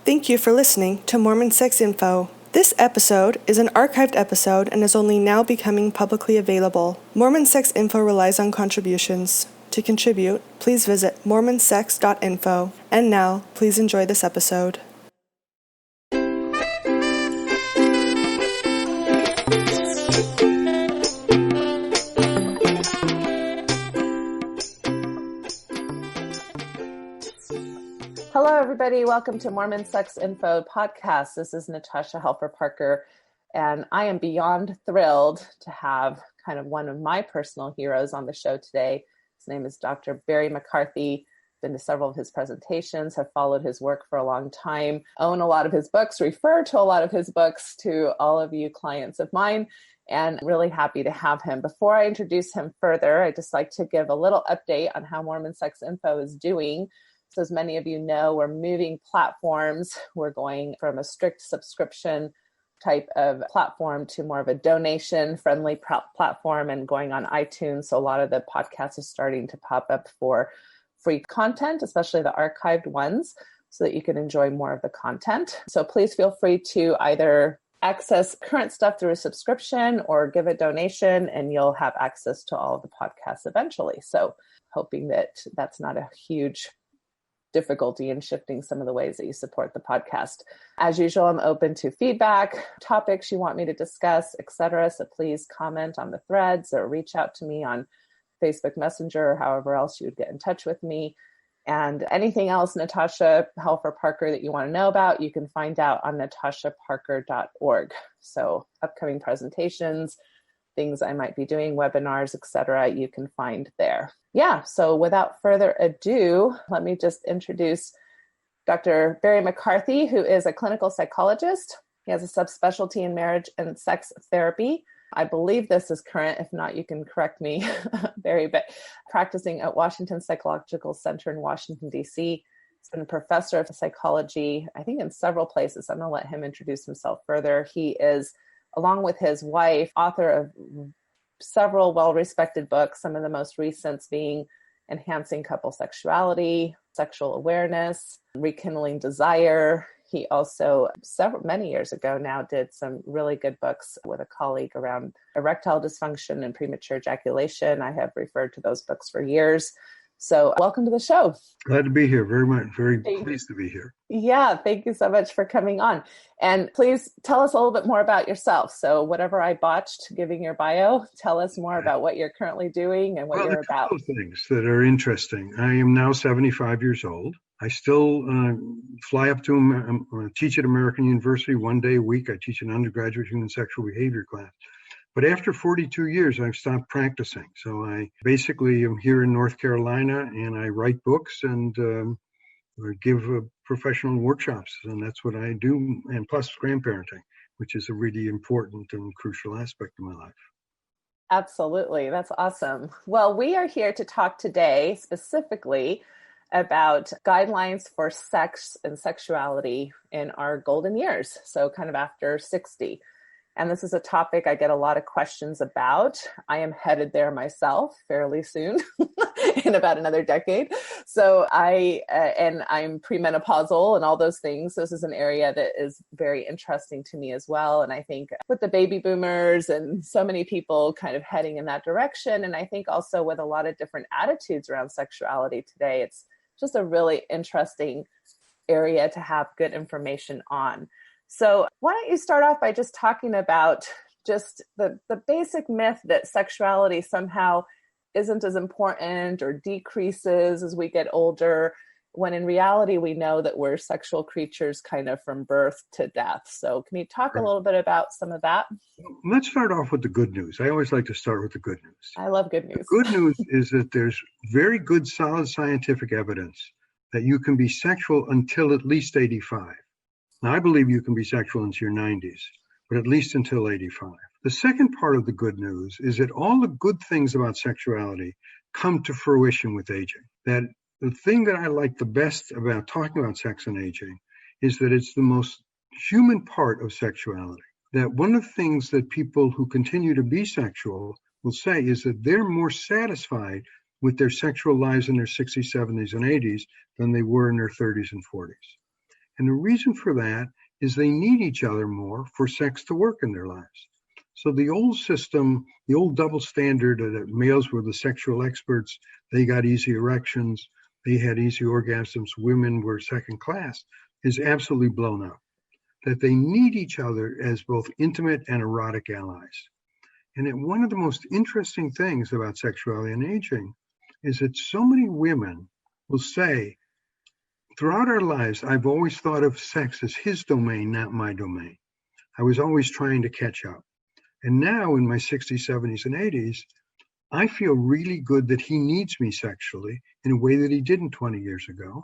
Thank you for listening to Mormon Sex Info. This episode is an archived episode and is only now becoming publicly available. Mormon Sex Info relies on contributions. To contribute, please visit mormonsex.info. And now, please enjoy this episode. Hello, everybody. Welcome to Mormon Sex Info podcast. This is Natasha Helfer-Parker, and I am beyond thrilled to have kind of one of my personal heroes on the show today. His name is Dr. Barry McCarthy. Been to several of his presentations, have followed his work for a long time, own a lot of his books, refer to a lot of his books to all of you clients of mine, and really happy to have him. Before I introduce him further, I'd just like to give a little update on how Mormon Sex Info is doing. So as many of you know, we're moving platforms. We're going from a strict subscription type of platform to more of a donation-friendly platform and going on iTunes. So a lot of the podcasts are starting to pop up for free content, especially the archived ones, so that you can enjoy more of the content. So please feel free to either access current stuff through a subscription or give a donation, and you'll have access to all of the podcasts eventually. So hoping that that's not a huge difficulty in shifting some of the ways that you support the podcast. As usual, I'm open to feedback, topics you want me to discuss, etc. So please comment on the threads or reach out to me on Facebook Messenger or however else you would get in touch with me. And anything else, Natasha Helfer-Parker, that you want to know about, you can find out on natashaparker.org. So upcoming presentations, things I might be doing, webinars, etc., you can find there. Yeah, so without further ado, let me just introduce Dr. Barry McCarthy, who is a clinical psychologist. He has a subspecialty in marriage and sex therapy. I believe this is current. If not, you can correct me, Barry, but practicing at Washington Psychological Center in Washington, D.C. He's been a professor of psychology, I think in several places. I'm going to let him introduce himself further. He is, along with his wife, author of several well-respected books, some of the most recent being Enhancing Couple Sexuality, Sexual Awareness, Rekindling Desire. He also, many years ago now, did some really good books with a colleague around erectile dysfunction and premature ejaculation. I have referred to those books for years. So welcome to the show. Glad to be here. Very much. Very pleased to be here. Yeah, thank you so much for coming on. And please tell us a little bit more about yourself. So whatever I botched giving your bio, tell us more about what you're currently doing and what you're about. A couple of things that are interesting. I am now 75 years old. I still fly up to teach at American University one day a week. I teach an undergraduate human sexual behavior class. But after 42 years, I've stopped practicing. So I basically am here in North Carolina, and I write books and give professional workshops. And that's what I do, and plus grandparenting, which is a really important and crucial aspect of my life. Absolutely. That's awesome. Well, we are here to talk today specifically about guidelines for sex and sexuality in our golden years. So kind of after 60. And this is a topic I get a lot of questions about. I am headed there myself fairly soon, in about another decade. So I'm premenopausal and all those things. This is an area that is very interesting to me as well. And I think with the baby boomers and so many people kind of heading in that direction, and I think also with a lot of different attitudes around sexuality today, it's just a really interesting area to have good information on. So why don't you start off by just talking about just the basic myth that sexuality somehow isn't as important or decreases as we get older, when in reality we know that we're sexual creatures kind of from birth to death. So can you talk a little bit about some of that? Let's start off with the good news. I always like to start with the good news. I love good news. The good news is that there's very good, solid scientific evidence that you can be sexual until at least 85. Now, I believe you can be sexual into your 90s, but at least until 85. The second part of the good news is that all the good things about sexuality come to fruition with aging. That the thing that I like the best about talking about sex and aging is that it's the most human part of sexuality. That one of the things that people who continue to be sexual will say is that they're more satisfied with their sexual lives in their 60s, 70s, and 80s than they were in their 30s and 40s. And the reason for that is they need each other more for sex to work in their lives. So the old system, the old double standard that males were the sexual experts, they got easy erections, they had easy orgasms, women were second class, is absolutely blown up. That they need each other as both intimate and erotic allies. And one of the most interesting things about sexuality and aging is that so many women will say, throughout our lives, I've always thought of sex as his domain, not my domain. I was always trying to catch up. And now in my 60s, 70s, and 80s, I feel really good that he needs me sexually in a way that he didn't 20 years ago.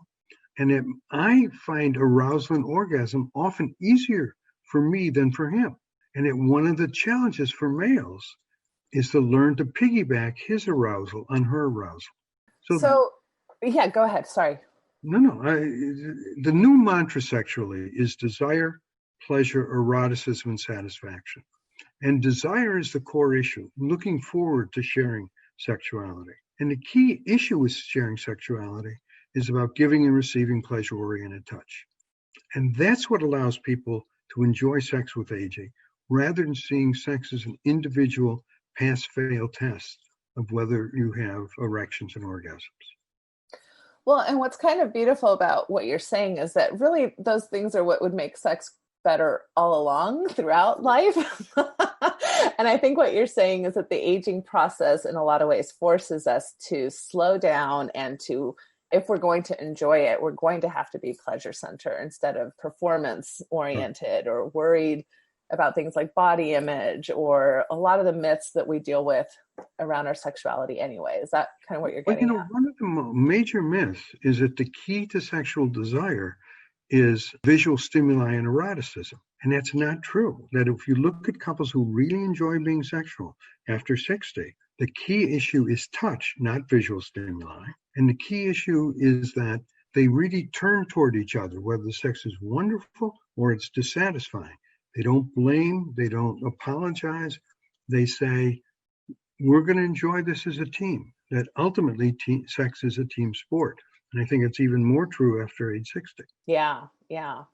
And that I find arousal and orgasm often easier for me than for him. And that one of the challenges for males is to learn to piggyback his arousal on her arousal. So yeah, go ahead. Sorry. The new mantra sexually is desire, pleasure, eroticism, and satisfaction. And desire is the core issue, looking forward to sharing sexuality. And the key issue with sharing sexuality is about giving and receiving pleasure-oriented touch. And that's what allows people to enjoy sex with aging, rather than seeing sex as an individual pass-fail test of whether you have erections and orgasms. Well, and what's kind of beautiful about what you're saying is that really those things are what would make sex better all along throughout life. And I think what you're saying is that the aging process in a lot of ways forces us to slow down and to, if we're going to enjoy it, we're going to have to be pleasure center instead of performance oriented or worried about things like body image or a lot of the myths that we deal with around our sexuality anyway. Is that kind of what you're getting at? One of the major myths is that the key to sexual desire is visual stimuli and eroticism. And that's not true. That if you look at couples who really enjoy being sexual after 60, the key issue is touch, not visual stimuli. And the key issue is that they really turn toward each other, whether the sex is wonderful or it's dissatisfying. They don't blame, they don't apologize. They say, we're going to enjoy this as a team. That ultimately sex is a team sport. And I think it's even more true after age 60. Yeah,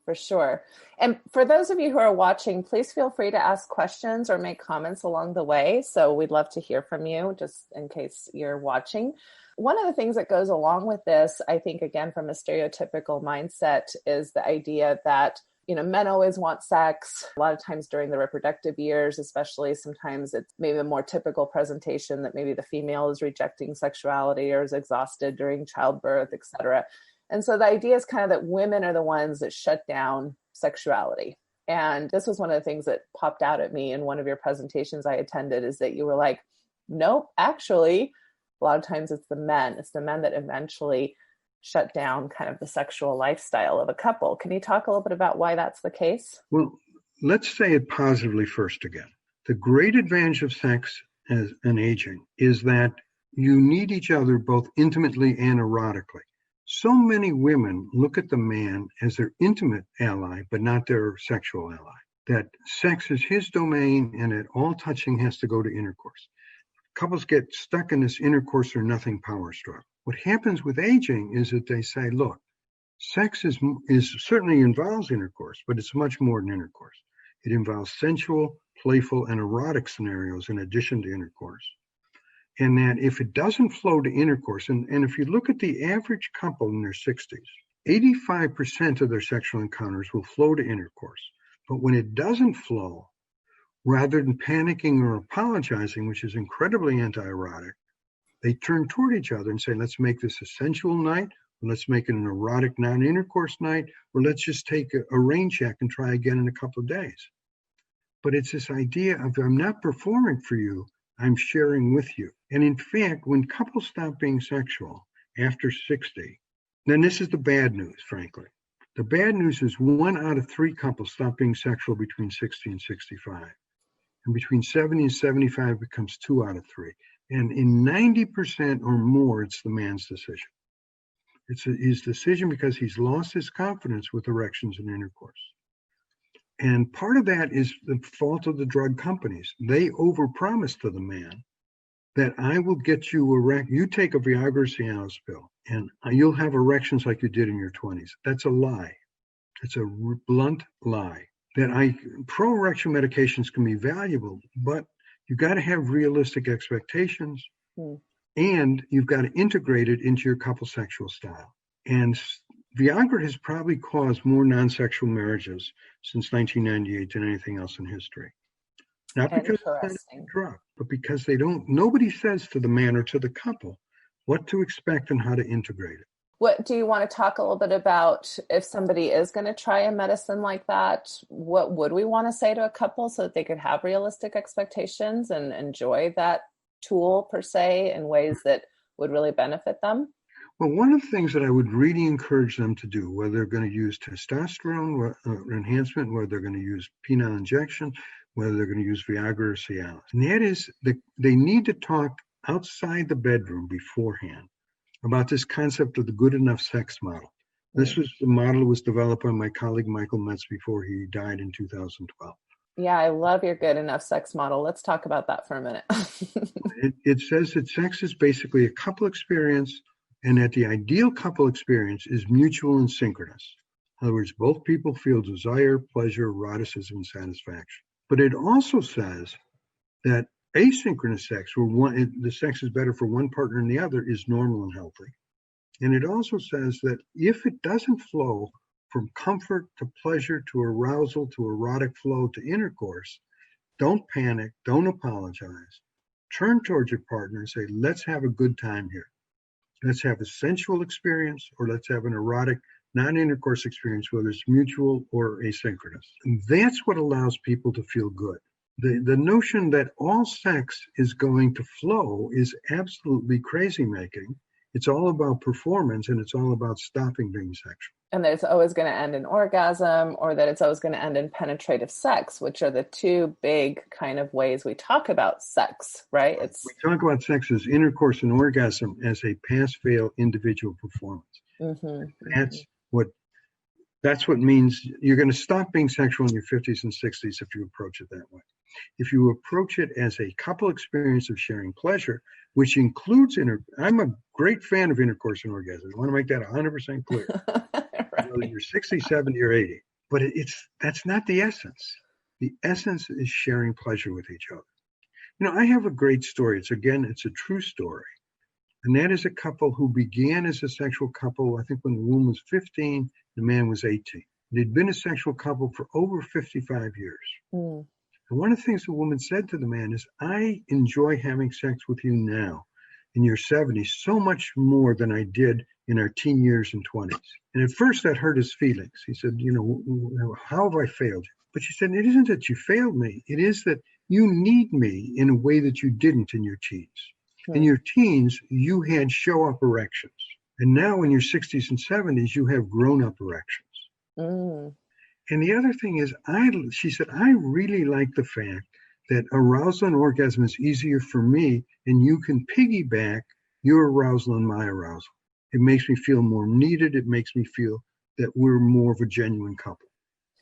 for sure. And for those of you who are watching, please feel free to ask questions or make comments along the way. So we'd love to hear from you, just in case you're watching. One of the things that goes along with this, I think, again, from a stereotypical mindset, is the idea that men always want sex. A lot of times during the reproductive years, especially, sometimes it's maybe a more typical presentation that maybe the female is rejecting sexuality or is exhausted during childbirth, et cetera. And so the idea is kind of that women are the ones that shut down sexuality. And this was one of the things that popped out at me in one of your presentations I attended, is that you were like, nope, actually, a lot of times it's the men. It's the men that eventually shut down kind of the sexual lifestyle of a couple. Can you talk a little bit about why that's the case? Well, let's say it positively first again. The great advantage of sex as an aging is that you need each other both intimately and erotically. So many women look at the man as their intimate ally, but not their sexual ally. That sex is his domain and that all touching has to go to intercourse. Couples get stuck in this intercourse or nothing power struggle. What happens with aging is that they say, look, sex is certainly involves intercourse, but it's much more than intercourse. It involves sensual, playful, and erotic scenarios in addition to intercourse. And that if it doesn't flow to intercourse, and if you look at the average couple in their 60s, 85% of their sexual encounters will flow to intercourse. But when it doesn't flow, rather than panicking or apologizing, which is incredibly anti-erotic, they turn toward each other and say, let's make this a sensual night, or let's make it an erotic non-intercourse night, or let's just take a rain check and try again in a couple of days. But it's this idea of, I'm not performing for you, I'm sharing with you. And in fact, when couples stop being sexual after 60, then this is the bad news, frankly. The bad news is 1 out of 3 couples stop being sexual between 60 and 65. And between 70 and 75 becomes 2 out of 3. And in 90% or more, it's the man's decision. It's his decision because he's lost his confidence with erections and intercourse. And part of that is the fault of the drug companies. They overpromise to the man that I will get you erect. You take a Viagra Cialis pill and you'll have erections like you did in your 20s. That's a lie. It's a blunt lie. Pro-erection medications can be valuable, but you've got to have realistic expectations, and you've got to integrate it into your couple sexual style. And Viagra has probably caused more non-sexual marriages since 1998 than anything else in history. Not because it's not a drug, but because nobody says to the man or to the couple what to expect and how to integrate it. What do you want to talk a little bit about if somebody is going to try a medicine like that? What would we want to say to a couple so that they could have realistic expectations and enjoy that tool per se in ways that would really benefit them? Well, one of the things that I would really encourage them to do, whether they're going to use testosterone enhancement, whether they're going to use penile injection, whether they're going to use Viagra or Cialis, and that is that they need to talk outside the bedroom beforehand about this concept of the good enough sex model. This was the model that was developed by my colleague Michael Metz before he died in 2012. Yeah, I love your good enough sex model. Let's talk about that for a minute. It says that sex is basically a couple experience, and that the ideal couple experience is mutual and synchronous. In other words, both people feel desire, pleasure, eroticism, and satisfaction. But it also says that asynchronous sex, where the sex is better for one partner than the other, is normal and healthy. And it also says that if it doesn't flow from comfort to pleasure to arousal to erotic flow to intercourse, don't panic, don't apologize. Turn towards your partner and say, let's have a good time here. Let's have a sensual experience, or let's have an erotic, non-intercourse experience, whether it's mutual or asynchronous. And that's what allows people to feel good. The notion that all sex is going to flow is absolutely crazy making. It's all about performance, and it's all about stopping being sexual. And that it's always going to end in orgasm, or that it's always going to end in penetrative sex, which are the two big kind of ways we talk about sex, right? We talk about sex as intercourse and orgasm as a pass-fail individual performance. That's what means you're going to stop being sexual in your 50s and 60s if you approach it that way. If you approach it as a couple experience of sharing pleasure, which includes I'm a great fan of intercourse and orgasm. I want to make that 100% clear. Right. Whether you're 60, 70, or 80. But that's not the essence. The essence is sharing pleasure with each other. I have a great story. It's a true story. And that is a couple who began as a sexual couple, I think when the woman was 15, the man was 18. They'd been a sexual couple for over 55 years. And one of the things the woman said to the man is, I enjoy having sex with you now in your 70s so much more than I did in our teen years and 20s. And at first that hurt his feelings. He said, how have I failed you? But she said, it isn't that you failed me. It is that you need me in a way that you didn't in your teens. In your teens, you had show-up erections. And now in your 60s and 70s, you have grown-up erections. And the other thing is, she said, I really like the fact that arousal and orgasm is easier for me, and you can piggyback your arousal and my arousal. It makes me feel more needed. It makes me feel that we're more of a genuine couple.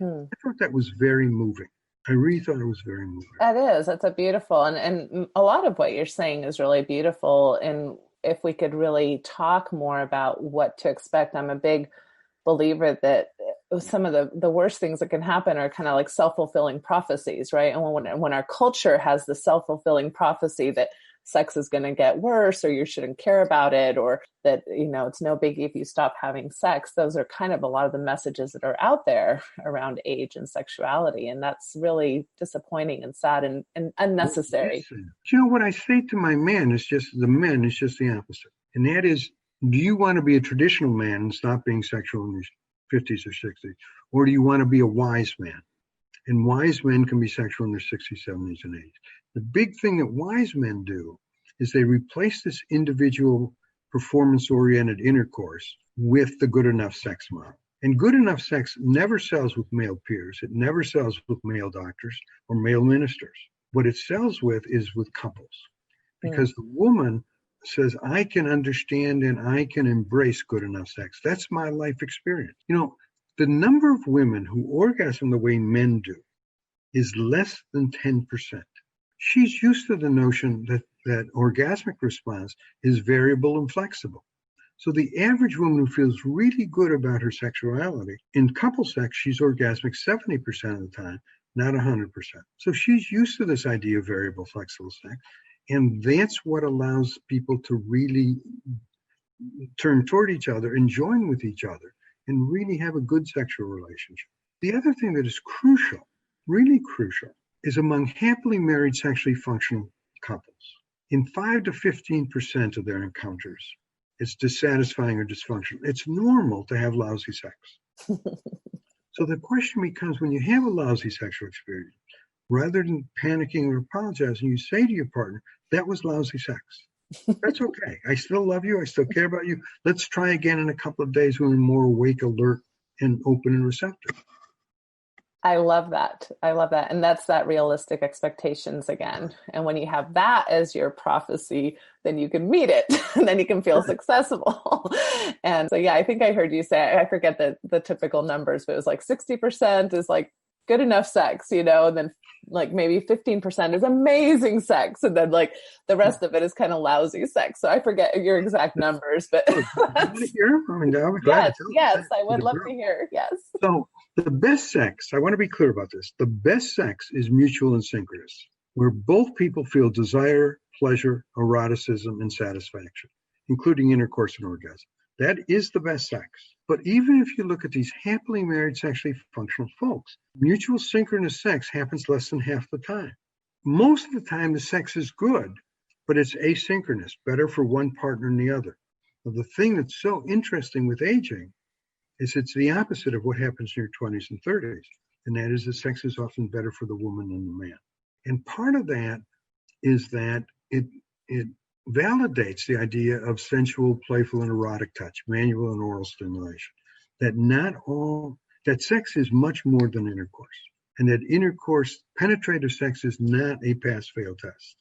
I thought that was very moving. I really thought it was very moving. That is. That's a beautiful, and a lot of what you're saying is really beautiful. And if we could really talk more about what to expect, I'm a big believer that some of the worst things that can happen are kind of like self-fulfilling prophecies, right? And when our culture has the self-fulfilling prophecy that sex is going to get worse, or you shouldn't care about it, or that, it's no biggie if you stop having sex, those are kind of a lot of the messages that are out there around age and sexuality. And that's really disappointing and sad and unnecessary. What I say to my men is just the opposite. And that is, do you want to be a traditional man and stop being sexual in your 50s or 60s? Or do you want to be a wise man? And wise men can be sexual in their 60s, 70s, and 80s. The big thing that wise men do is they replace this individual performance-oriented intercourse with the good enough sex model. And good enough sex never sells with male peers. It never sells with male doctors or male ministers. What it sells with is with couples. Because the woman says, I can understand and I can embrace good enough sex. That's my life experience. The number of women who orgasm the way men do is less than 10%. She's used to the notion that orgasmic response is variable and flexible. So the average woman who feels really good about her sexuality, in couple sex, she's orgasmic 70% of the time, not 100%. So she's used to this idea of variable flexible sex. And that's what allows people to really turn toward each other and join with each other and really have a good sexual relationship. The other thing that is crucial, really crucial, is among happily married sexually functional couples. In 5 to 15% of their encounters, it's dissatisfying or dysfunctional. It's normal to have lousy sex. So the question becomes, when you have a lousy sexual experience, rather than panicking or apologizing, you say to your partner, that was lousy sex. That's okay. I still love you. I still care about you. Let's try again in a couple of days when we're more awake, alert, and open and receptive. I love that. I love that. And that's that realistic expectations again. And when you have that as your prophecy, then you can meet it and then you can feel successful. And so, yeah, I think I heard you say, I forget the typical numbers, but it was like 60% is like good enough sex, and then like maybe 15% is amazing sex. And then like the rest of it is kind of lousy sex. So I forget your exact numbers, but yes, I would love to hear. Yes. So the best sex, I want to be clear about this. The best sex is mutual and synchronous, where both people feel desire, pleasure, eroticism, and satisfaction, including intercourse and orgasm. That is the best sex. But even if you look at these happily married sexually functional folks, mutual synchronous sex happens less than half the time. Most of the time, the sex is good, but it's asynchronous, better for one partner than the other. Well, the thing that's so interesting with aging is it's the opposite of what happens in your 20s and 30s, and that is that sex is often better for the woman than the man. And part of that is that it validates the idea of sensual, playful, and erotic touch, manual and oral stimulation, that sex is much more than intercourse, and that intercourse, penetrative sex, is not a pass-fail test.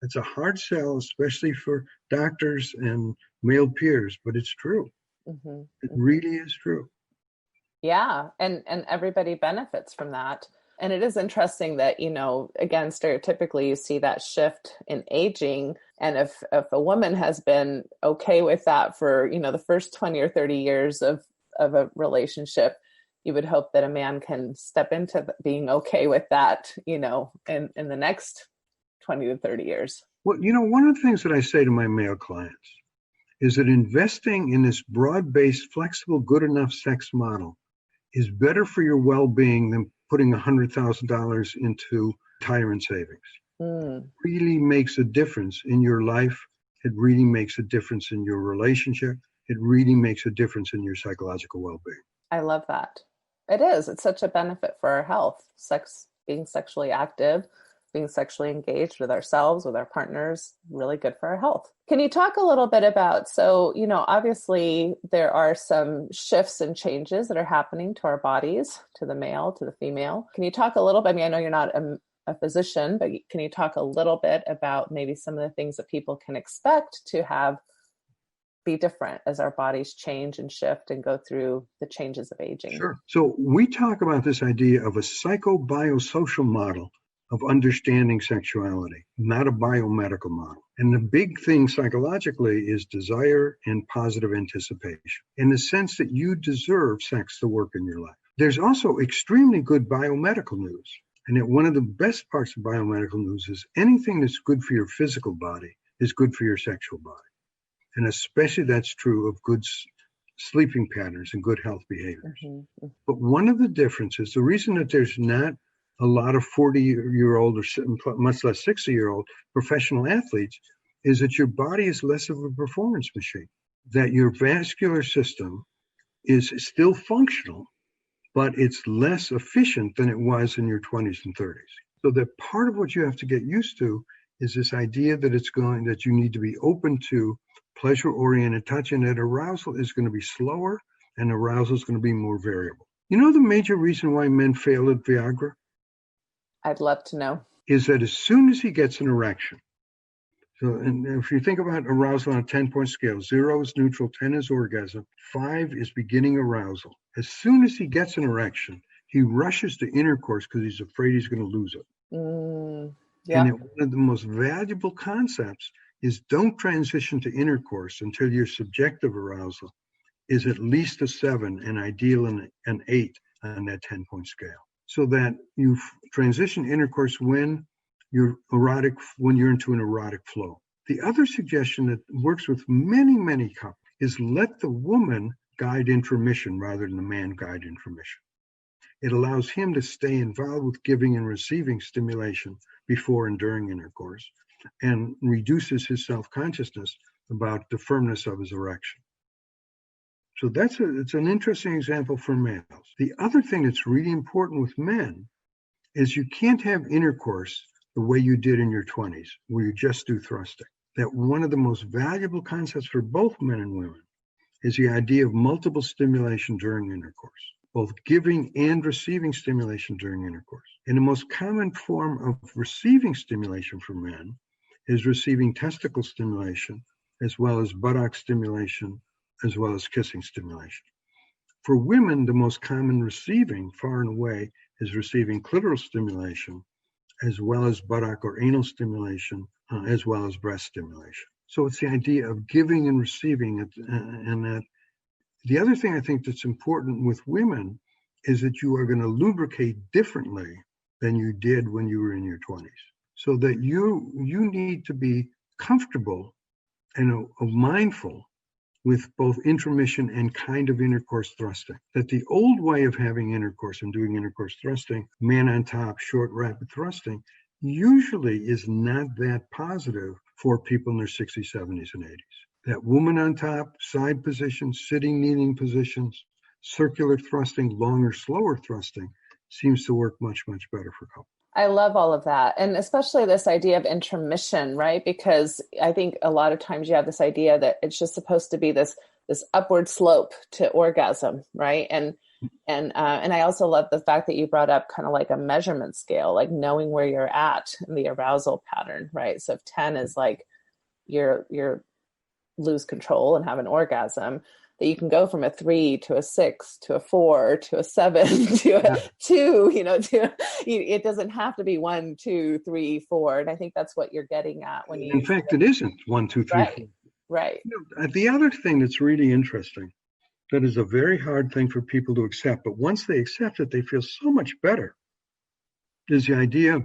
It's a hard sell, especially for doctors and male peers, but it's true. Mm-hmm. It really is true. Yeah, and everybody benefits from that. And it is interesting that, again, stereotypically you see that shift in aging. And if a woman has been okay with that for, the first 20 or 30 years of a relationship, you would hope that a man can step into being okay with that, in the next 20 to 30 years. Well, one of the things that I say to my male clients is that investing in this broad-based, flexible, good enough sex model is better for your well-being than putting $100,000 into retirement savings. It really makes a difference in your life. It really makes a difference in your relationship. It really makes a difference in your psychological well-being. I love that. It is. It's such a benefit for our health. Sex, being sexually active, being sexually engaged with ourselves, with our partners, really good for our health. Can you talk a little bit about, obviously there are some shifts and changes that are happening to our bodies, to the male, to the female. Can you talk a little bit, I know you're not a physician, but can you talk a little bit about maybe some of the things that people can expect to have be different as our bodies change and shift and go through the changes of aging? Sure. So we talk about this idea of a psychobiosocial model of understanding sexuality, not a biomedical model. And the big thing psychologically is desire and positive anticipation, in the sense that you deserve sex to work in your life. There's also extremely good biomedical news. And that one of the best parts of biomedical news is anything that's good for your physical body is good for your sexual body. And especially that's true of good sleeping patterns and good health behaviors. Mm-hmm. But one of the differences, the reason that there's not a lot of 40-year-old or much less 60-year-old professional athletes, is that your body is less of a performance machine, that your vascular system is still functional, but it's less efficient than it was in your 20s and 30s. So that part of what you have to get used to is this idea that you need to be open to pleasure-oriented touch, and that arousal is going to be slower and arousal is going to be more variable. The major reason why men fail at Viagra? I'd love to know. Is that as soon as he gets an erection, and if you think about arousal on a 10-point scale, 0 is neutral, 10 is orgasm, 5 is beginning arousal. As soon as he gets an erection, he rushes to intercourse because he's afraid he's going to lose it. Yeah. And one of the most valuable concepts is don't transition to intercourse until your subjective arousal is at least a 7 and ideal an 8 on that 10-point scale. So that you transition intercourse when you're into an erotic flow. The other suggestion that works with many, many couples is let the woman guide intromission rather than the man guide intromission. It allows him to stay involved with giving and receiving stimulation before and during intercourse and reduces his self-consciousness about the firmness of his erection. So it's an interesting example for males. The other thing that's really important with men is you can't have intercourse the way you did in your 20s, where you just do thrusting. That one of the most valuable concepts for both men and women is the idea of multiple stimulation during intercourse, both giving and receiving stimulation during intercourse. And the most common form of receiving stimulation for men is receiving testicle stimulation, as well as buttock stimulation, as well as kissing stimulation. For women, the most common receiving, far and away, is receiving clitoral stimulation, as well as buttock or anal stimulation, as well as breast stimulation. So it's the idea of giving and receiving, and that the other thing I think that's important with women is that you are going to lubricate differently than you did when you were in your 20s. So that you need to be comfortable and mindful with both intromission and kind of intercourse thrusting. That the old way of having intercourse and doing intercourse thrusting, man on top, short, rapid thrusting, usually is not that positive for people in their 60s, 70s, and 80s. That woman on top, side positions, sitting, kneeling positions, circular thrusting, longer, slower thrusting seems to work much, much better for couples. I love all of that. And especially this idea of intermission, right? Because I think a lot of times you have this idea that it's just supposed to be this upward slope to orgasm, right? And I also love the fact that you brought up kind of like a measurement scale, like knowing where you're at in the arousal pattern, right? So if 10 is like you're lose control and have an orgasm, that you can go from a 3 to a 6 to a 4 to a 7 to a 2, it doesn't have to be 1, 2, 3, 4. And I think that's what you're getting at when you. In fact, it isn't 1, 2, 3, 4. Right. The other thing that's really interesting, that is a very hard thing for people to accept, but once they accept it, they feel so much better, is the idea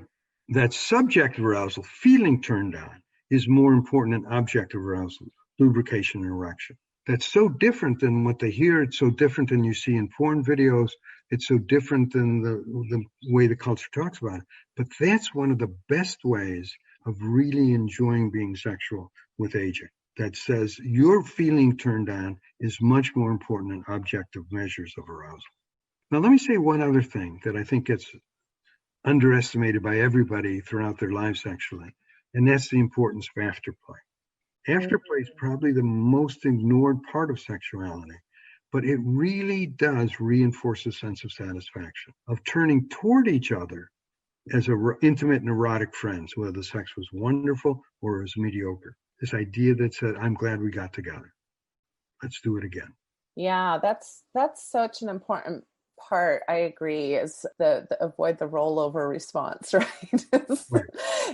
that subjective arousal, feeling turned on, is more important than objective arousal, lubrication and erection. That's so different than what they hear. It's so different than you see in porn videos. It's so different than the way the culture talks about it. But that's one of the best ways of really enjoying being sexual with aging. That says your feeling turned on is much more important than objective measures of arousal. Now, let me say one other thing that I think gets underestimated by everybody throughout their lives sexually, and that's the importance of afterplay. Afterplay is probably the most ignored part of sexuality, but it really does reinforce a sense of satisfaction, of turning toward each other as intimate and erotic friends, whether the sex was wonderful or it was mediocre. This idea that said, I'm glad we got together. Let's do it again. Yeah, that's such an important part. I agree, is the avoid the rollover response, right?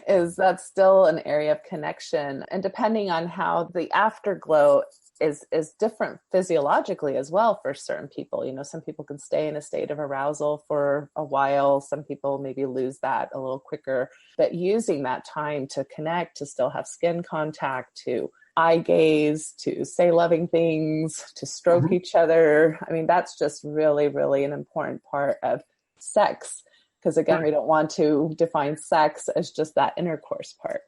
Is that's still an area of connection. And depending on how the afterglow is different physiologically as well for certain people. Some people can stay in a state of arousal for a while. Some people maybe lose that a little quicker. But using that time to connect, to still have skin contact, to eye gaze, to say loving things, to stroke each other. I mean, that's just really, really an important part of sex. Because again, we don't want to define sex as just that intercourse part.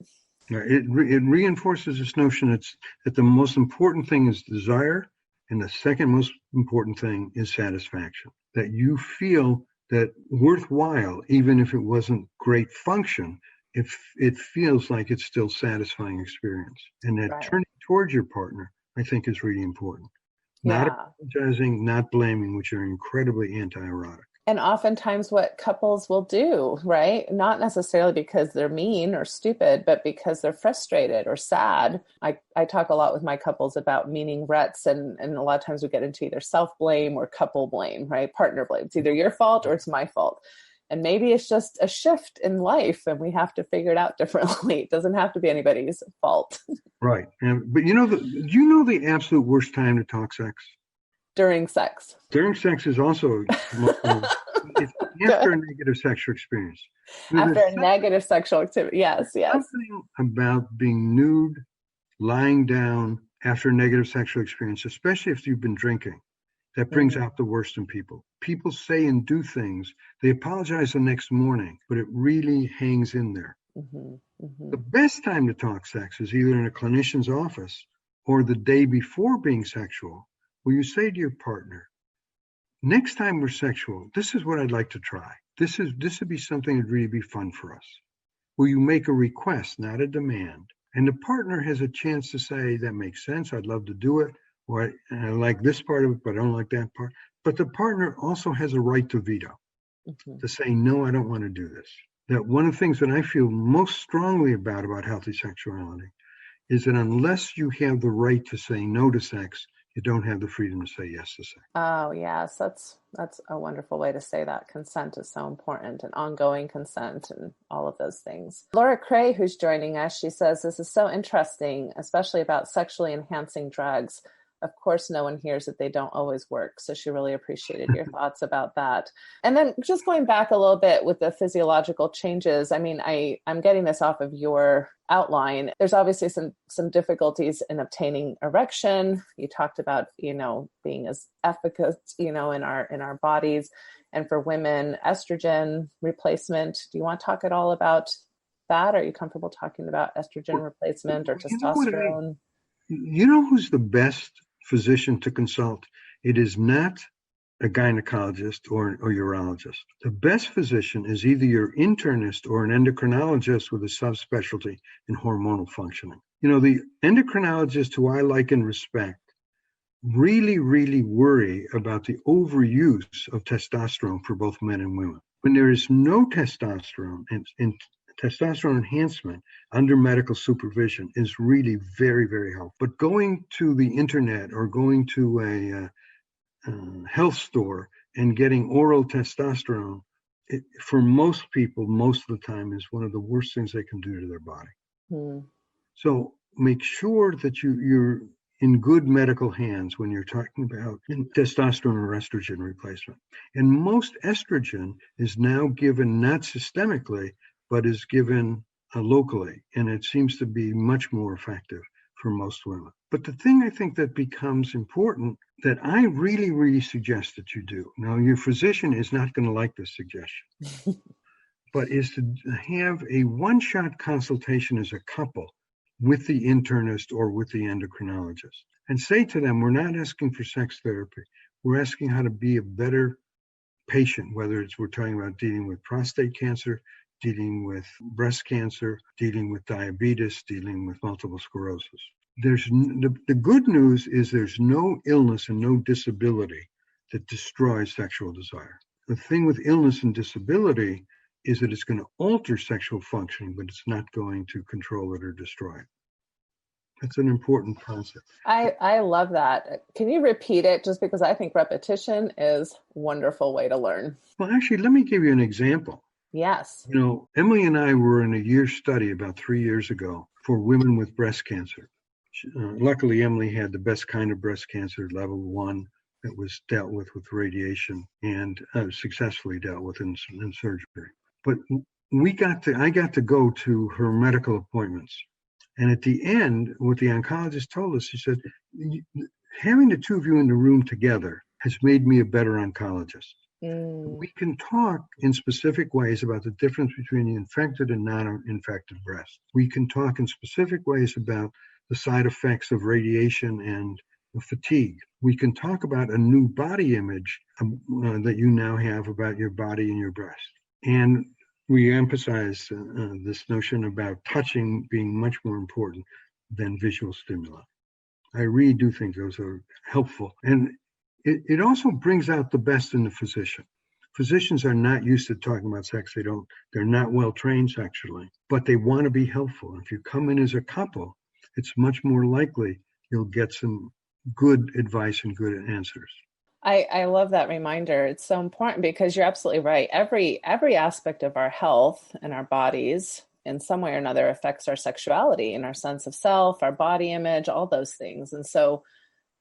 It reinforces this notion that the most important thing is desire, and the second most important thing is satisfaction. That you feel that worthwhile, even if it wasn't great function, if it feels like it's still satisfying experience. And that turning towards your partner, I think, is really important. Not apologizing, not blaming, which are incredibly anti-erotic. And oftentimes what couples will do, right? Not necessarily because they're mean or stupid, but because they're frustrated or sad. I talk a lot with my couples about meaning ruts, and a lot of times we get into either self-blame or couple blame, right? Partner blame. It's either your fault or it's my fault. And maybe it's just a shift in life and we have to figure it out differently. It doesn't have to be anybody's fault. Right. But do you know the absolute worst time to talk sex? During sex. During sex is also it's after a negative sexual experience. After a negative sexual activity. Yes. Something about being nude, lying down after a negative sexual experience, especially if you've been drinking, that brings out the worst in people. People say and do things. They apologize the next morning, but it really hangs in there. The best time to talk sex is either in a clinician's office or the day before being sexual, where you say to your partner, next time we're sexual, this is what I'd like to try. This would be something that'd really be fun for us. Where you make a request, not a demand. And the partner has a chance to say, that makes sense, I'd love to do it, or I like this part of it, but I don't like that part. But the partner also has a right to veto, to say, no, I don't want to do this. That one of the things that I feel most strongly about healthy sexuality is that unless you have the right to say no to sex, you don't have the freedom to say yes to sex. Oh, yes. That's a wonderful way to say that. Consent is so important, and ongoing consent and all of those things. Laura Cray, who's joining us, she says, this is so interesting, especially about sexually enhancing drugs. Of course, no one hears that they don't always work. So she really appreciated your thoughts about that. And then just going back a little bit with the physiological changes, I mean, I'm getting this off of your outline. There's obviously some difficulties in obtaining erection. You talked about, being as efficacious, in our bodies. And for women, estrogen replacement. Do you want to talk at all about that? Are you comfortable talking about estrogen replacement or testosterone? You know who's the best physician to consult? It is not a gynecologist or a urologist. The best physician is either your internist or an endocrinologist with a subspecialty in hormonal functioning. The endocrinologists who I like and respect really, really worry about the overuse of testosterone for both men and women. When there is no testosterone and testosterone enhancement under medical supervision is really very, very helpful. But going to the internet or going to a health store and getting oral testosterone, for most people, most of the time, is one of the worst things they can do to their body. So make sure that you're in good medical hands when you're talking about testosterone or estrogen replacement. And most estrogen is now given not systemically, but is given locally, and it seems to be much more effective for most women. But the thing I think that becomes important that I really, really suggest that you do, now your physician is not going to like this suggestion, but is to have a one-shot consultation as a couple with the internist or with the endocrinologist and say to them, we're not asking for sex therapy. We're asking how to be a better patient, whether we're talking about dealing with prostate cancer, dealing with breast cancer, dealing with diabetes, dealing with multiple sclerosis. The good news is there's no illness and no disability that destroys sexual desire. The thing with illness and disability is that it's going to alter sexual functioning, but it's not going to control it or destroy it. That's an important concept. I love that. Can you repeat it? Just because I think repetition is a wonderful way to learn. Well, actually, let me give you an example. Yes. Emily and I were in a year study about 3 years ago for women with breast cancer. Luckily, Emily had the best kind of breast cancer, level 1, that was dealt with radiation and successfully dealt with in surgery. But I got to go to her medical appointments. And at the end, what the oncologist told us, she said, having the two of you in the room together has made me a better oncologist. We can talk in specific ways about the difference between the infected and non-infected breast. We can talk in specific ways about the side effects of radiation and fatigue. We can talk about a new body image that you now have about your body and your breast. And we emphasize this notion about touching being much more important than visual stimuli. I really do think those are helpful. And it also brings out the best in the physician. Physicians are not used to talking about sex. They're not well trained sexually, but they want to be helpful. If you come in as a couple, it's much more likely you'll get some good advice and good answers. I love that reminder. It's so important because you're absolutely right. Every aspect of our health and our bodies in some way or another affects our sexuality and our sense of self, our body image, all those things. And so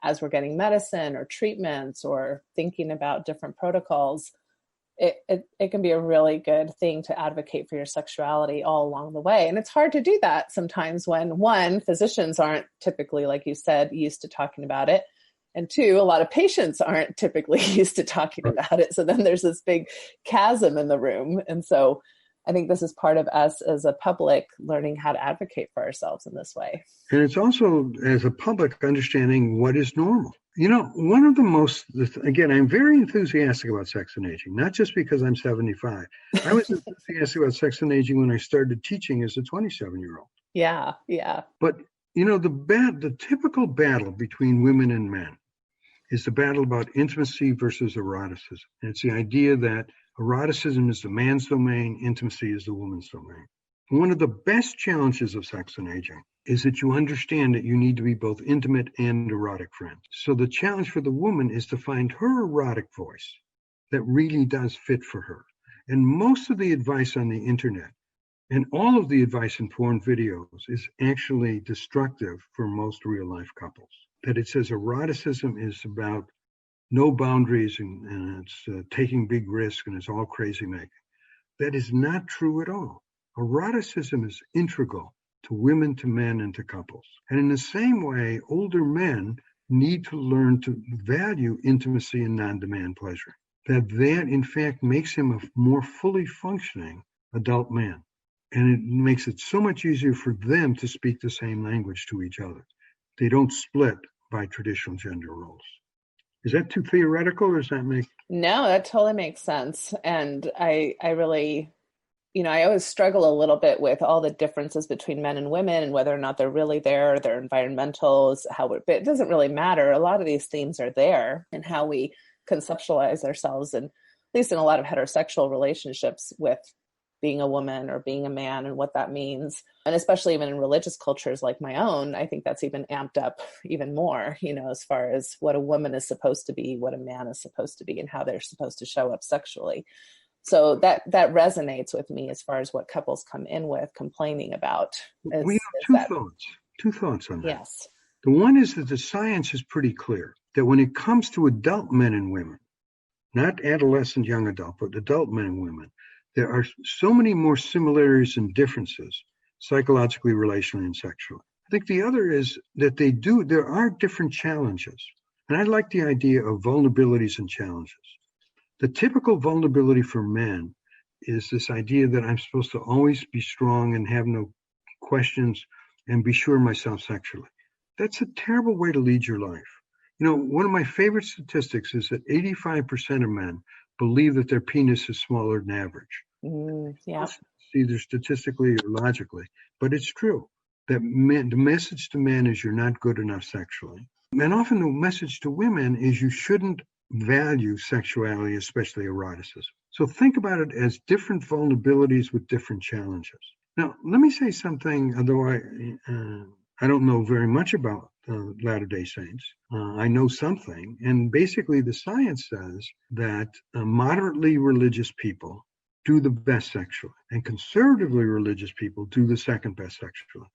as we're getting medicine or treatments or thinking about different protocols, it can be a really good thing to advocate for your sexuality all along the way. And it's hard to do that sometimes when, one, physicians aren't typically, like you said, used to talking about it. And two, a lot of patients aren't typically used to talking about it. So then there's this big chasm in the room. And so I think this is part of us as a public learning how to advocate for ourselves in this way. And it's also, as a public, understanding what is normal. You know, one of the most, again, I'm very enthusiastic about sex and aging, not just because I'm 75. I was enthusiastic about sex and aging when I started teaching as a 27-year-old. Yeah. But, you know, the typical battle between women and men is the battle about intimacy versus eroticism. And it's the idea that eroticism is the man's domain, intimacy is the woman's domain. One of the best challenges of sex and aging is that you understand that you need to be both intimate and erotic friends. So the challenge for the woman is to find her erotic voice that really does fit for her. And most of the advice on the internet and all of the advice in porn videos is actually destructive for most real life couples. That it says eroticism is about no boundaries and it's taking big risks and it's all crazy making. That is not true at all. Eroticism is integral to women, to men, and to couples. And in the same way, older men need to learn to value intimacy and non-demand pleasure. That in fact makes him a more fully functioning adult man. And it makes it so much easier for them to speak the same language to each other. They don't split by traditional gender roles. Is that too theoretical, or does that make? No, that totally makes sense. And I really, I always struggle a little bit with all the differences between men and women and whether or not they're really there, their environmentals, but it doesn't really matter. A lot of these themes are there and how we conceptualize ourselves, and at least in a lot of heterosexual relationships with being a woman or being a man and what that means. And especially even in religious cultures like my own, I think that's even amped up even more, as far as what a woman is supposed to be, what a man is supposed to be, and how they're supposed to show up sexually. So that resonates with me as far as what couples come in with complaining about. We have two thoughts on that. Yes. The one is that the science is pretty clear that when it comes to adult men and women, not adolescent young adult, but adult men and women, there are so many more similarities and differences, psychologically, relationally, and sexually. I think the other is that there are different challenges. And I like the idea of vulnerabilities and challenges. The typical vulnerability for men is this idea that I'm supposed to always be strong and have no questions and be sure of myself sexually. That's a terrible way to lead your life. One of my favorite statistics is that 85% of men believe that their penis is smaller than average. Yeah. Either statistically or logically, but it's true that the message to men is you're not good enough sexually. And often the message to women is you shouldn't value sexuality, especially eroticism. So think about it as different vulnerabilities with different challenges. Now, let me say something, although I don't know very much about Latter-day Saints. I know something, and basically the science says that moderately religious people do the best sexually, and conservatively religious people do the second best sexually.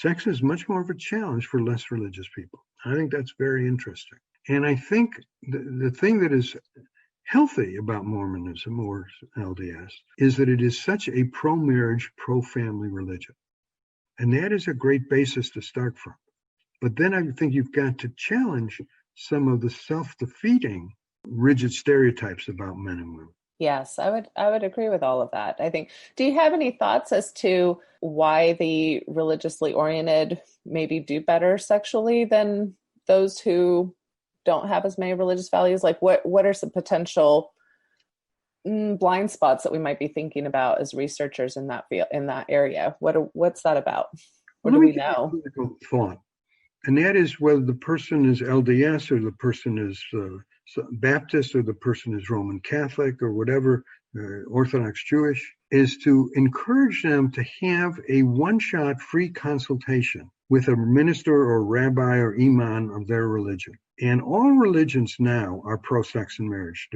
Sex is much more of a challenge for less religious people. I think that's very interesting. And I think the thing that is healthy about Mormonism or LDS is that it is such a pro-marriage, pro-family religion. And that is a great basis to start from. But then I think you've got to challenge some of the self-defeating rigid stereotypes about men and women. Yes, I would agree with all of that. I think, do you have any thoughts as to why the religiously oriented maybe do better sexually than those who don't have as many religious values? Like what are some potential blind spots that we might be thinking about as researchers in that field, in that area? What's that about? What do we know? Thought. And that is whether the person is LDS or the person is Baptist or the person is Roman Catholic or whatever, Orthodox Jewish, is to encourage them to have a one-shot free consultation with a minister or rabbi or imam of their religion. And all religions now are pro-sex and marriage.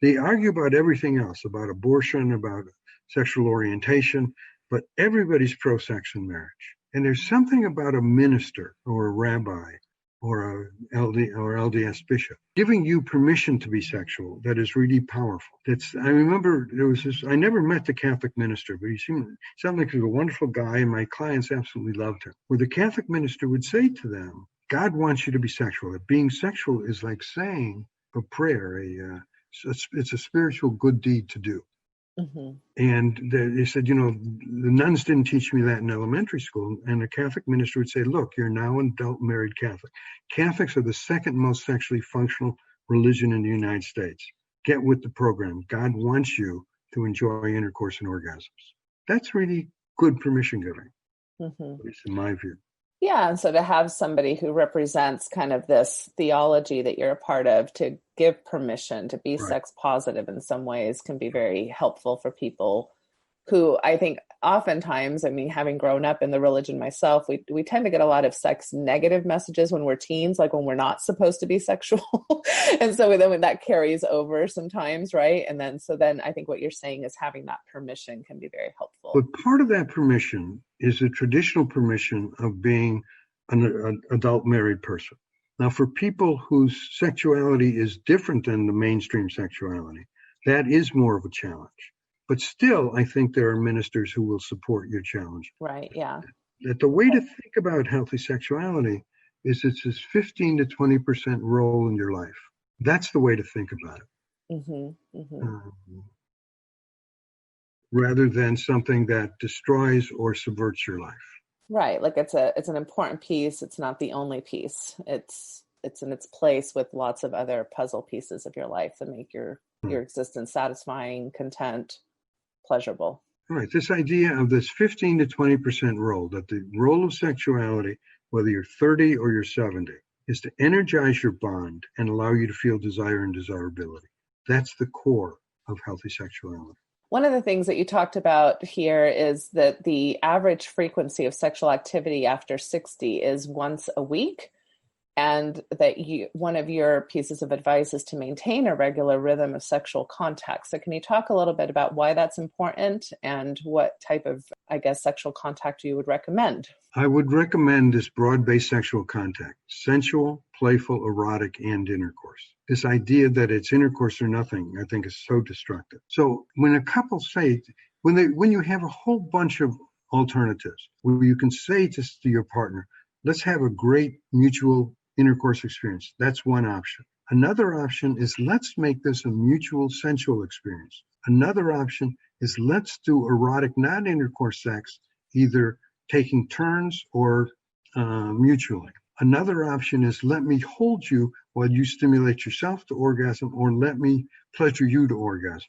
They argue about everything else, about abortion, about sexual orientation, but everybody's pro-sex and marriage. And there's something about a minister or a rabbi or a LDS bishop giving you permission to be sexual that is really powerful. I remember there was this, I never met the Catholic minister, but he sounded like he was a wonderful guy, and my clients absolutely loved him. Where the Catholic minister would say to them, God wants you to be sexual. That being sexual is like saying a prayer. It's a spiritual good deed to do. Mm-hmm. And they said, the nuns didn't teach me that in elementary school. And the Catholic minister would say, look, you're now an adult married Catholic. Catholics are the second most sexually functional religion in the United States. Get with the program. God wants you to enjoy intercourse and orgasms. That's really good permission giving, at least in my view. Yeah, and so to have somebody who represents kind of this theology that you're a part of to give permission to be sex positive in some ways can be very helpful for people who I think oftentimes, having grown up in the religion myself, we tend to get a lot of sex negative messages when we're teens, like when we're not supposed to be sexual. And so then when that carries over sometimes, right? And then I think what you're saying is having that permission can be very helpful. But part of that permission is the traditional permission of being an adult married person. Now, for people whose sexuality is different than the mainstream sexuality, that is more of a challenge. But still, I think there are ministers who will support your challenge. Right, yeah. That the way to think about healthy sexuality is it's this 15 to 20% role in your life. That's the way to think about it. Rather than something that destroys or subverts your life. Right, like it's an important piece. It's not the only piece. It's in its place with lots of other puzzle pieces of your life that make your existence satisfying, content, pleasurable. Right. This idea of this 15 to 20% role, that the role of sexuality, whether you're 30 or you're 70, is to energize your bond and allow you to feel desire and desirability. That's the core of healthy sexuality. One of the things that you talked about here is that the average frequency of sexual activity after 60 is once a week. And that one of your pieces of advice is to maintain a regular rhythm of sexual contact. So can you talk a little bit about why that's important and what type of, sexual contact you would recommend? I would recommend this broad-based sexual contact, sensual, playful, erotic, and intercourse. This idea that it's intercourse or nothing, I think, is so destructive. So when a couple say, when you have a whole bunch of alternatives, where you can say to your partner, let's have a great mutual intercourse experience. That's one option. Another option is let's make this a mutual sensual experience. Another option is let's do erotic non-intercourse sex, either taking turns or mutually. Another option is let me hold you while you stimulate yourself to orgasm, or let me pleasure you to orgasm.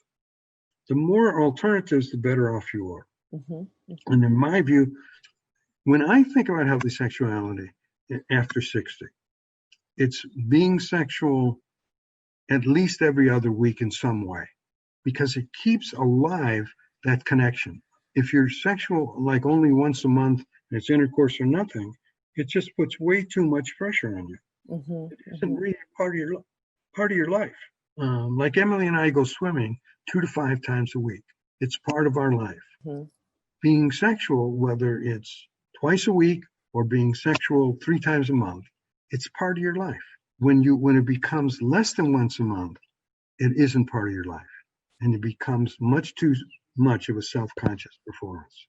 The more alternatives, the better off you are. And in my view, when I think about healthy sexuality after 60, it's being sexual at least every other week in some way, because it keeps alive that connection. If you're sexual like only once a month and it's intercourse or nothing, it just puts way too much pressure on you. It isn't really part of your life. Like Emily and I go swimming 2 to 5 times a week. It's part of our life. Being sexual, whether it's twice a week or being sexual 3 times a month, it's part of your life. When it becomes less than once a month, it isn't part of your life. And it becomes much too much of a self-conscious performance.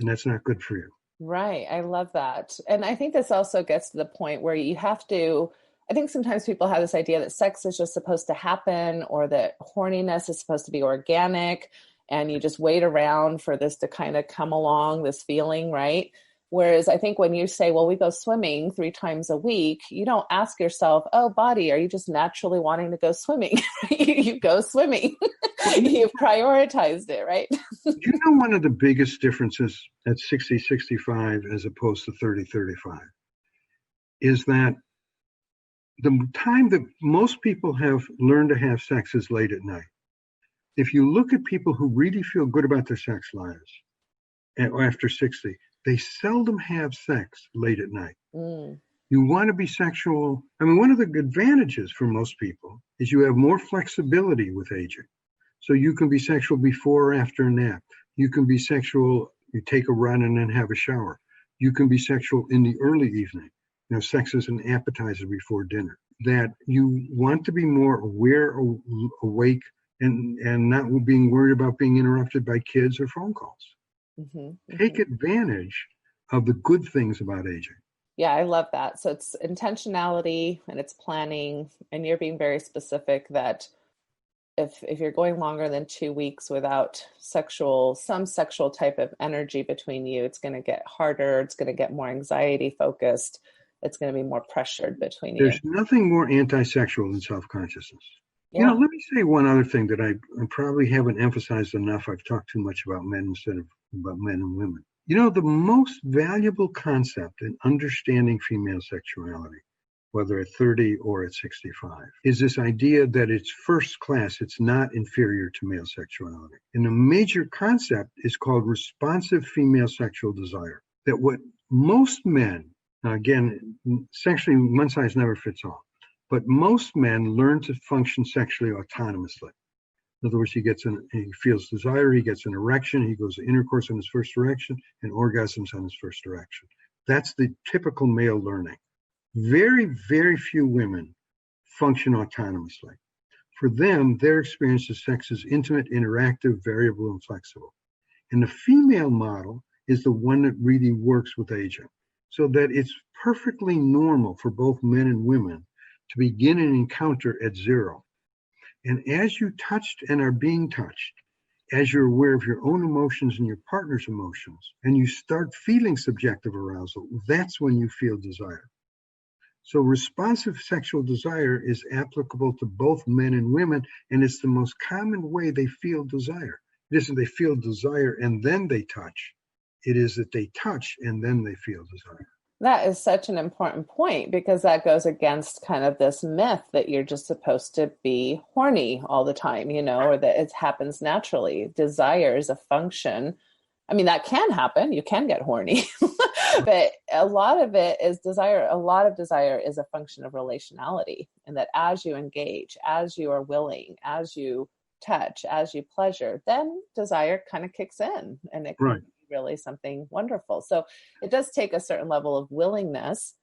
And that's not good for you. Right. I love that. And I think this also gets to the point where you have to, I think sometimes people have this idea that sex is just supposed to happen, or that horniness is supposed to be organic, and you just wait around for this to kind of come along, this feeling, right? Whereas I think when you say, well, we go swimming 3 times a week, you don't ask yourself, oh, body, are you just naturally wanting to go swimming? You go swimming. You've prioritized it, right? You know, one of the biggest differences at 60, 65 as opposed to 30, 35 is that the time that most people have learned to have sex is late at night. If you look at people who really feel good about their sex lives after 60, they seldom have sex late at night. You want to be sexual. I mean, one of the advantages for most people is you have more flexibility with aging. So you can be sexual before or after a nap. You can be sexual, you take a run and then have a shower. You can be sexual in the early evening. Sex is an appetizer before dinner. That you want to be more aware, awake, and not being worried about being interrupted by kids or phone calls. Take advantage of the good things about aging. Yeah, I love that. So it's intentionality and it's planning, and you're being very specific that if you're going longer than 2 weeks without some sexual type of energy between you, it's going to get harder. It's going to get more anxiety focused. It's going to be more pressured between you. There's nothing more anti-sexual than self-consciousness. Yeah. Let me say one other thing that I probably haven't emphasized enough. I've talked too much about men instead of about men and women. The most valuable concept in understanding female sexuality, whether at 30 or at 65, is this idea that it's first class, it's not inferior to male sexuality. And the major concept is called responsive female sexual desire. That what most men, now again, sexually, one size never fits all, but most men learn to function sexually autonomously. In other words, he feels desire, he gets an erection, he goes to intercourse in his first erection, and orgasms on his first erection. That's the typical male learning. Very, very few women function autonomously. For them, their experience of sex is intimate, interactive, variable, and flexible. And the female model is the one that really works with aging, so that it's perfectly normal for both men and women to begin an encounter at 0. And as you touched and are being touched, as you're aware of your own emotions and your partner's emotions, and you start feeling subjective arousal, that's when you feel desire. So responsive sexual desire is applicable to both men and women, and it's the most common way they feel desire. It isn't they feel desire and then they touch. It is that they touch and then they feel desire. That is such an important point, because that goes against kind of this myth that you're just supposed to be horny all the time, or that it happens naturally. Desire is a function. I mean, that can happen. You can get horny, but a lot of it is desire. A lot of desire is a function of relationality, and that as you engage, as you are willing, as you touch, as you pleasure, then desire kind of kicks in, and it can be really something wonderful. So it does take a certain level of willingness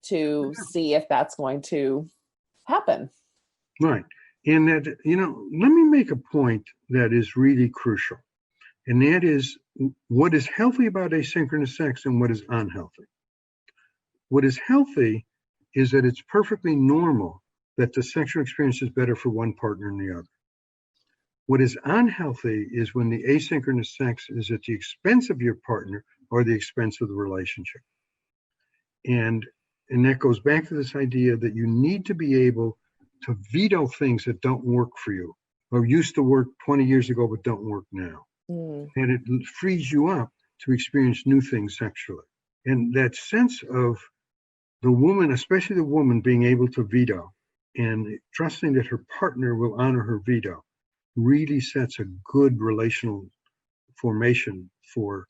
to see if that's going to happen. Right. And that, let me make a point that is really crucial. And that is what is healthy about asynchronous sex and what is unhealthy. What is healthy is that it's perfectly normal that the sexual experience is better for one partner than the other. What is unhealthy is when the asynchronous sex is at the expense of your partner or the expense of the relationship. And that goes back to this idea that you need to be able to veto things that don't work for you, or used to work 20 years ago but don't work now. And it frees you up to experience new things sexually. And that sense of the woman, especially the woman, being able to veto and trusting that her partner will honor her veto, really sets a good relational formation for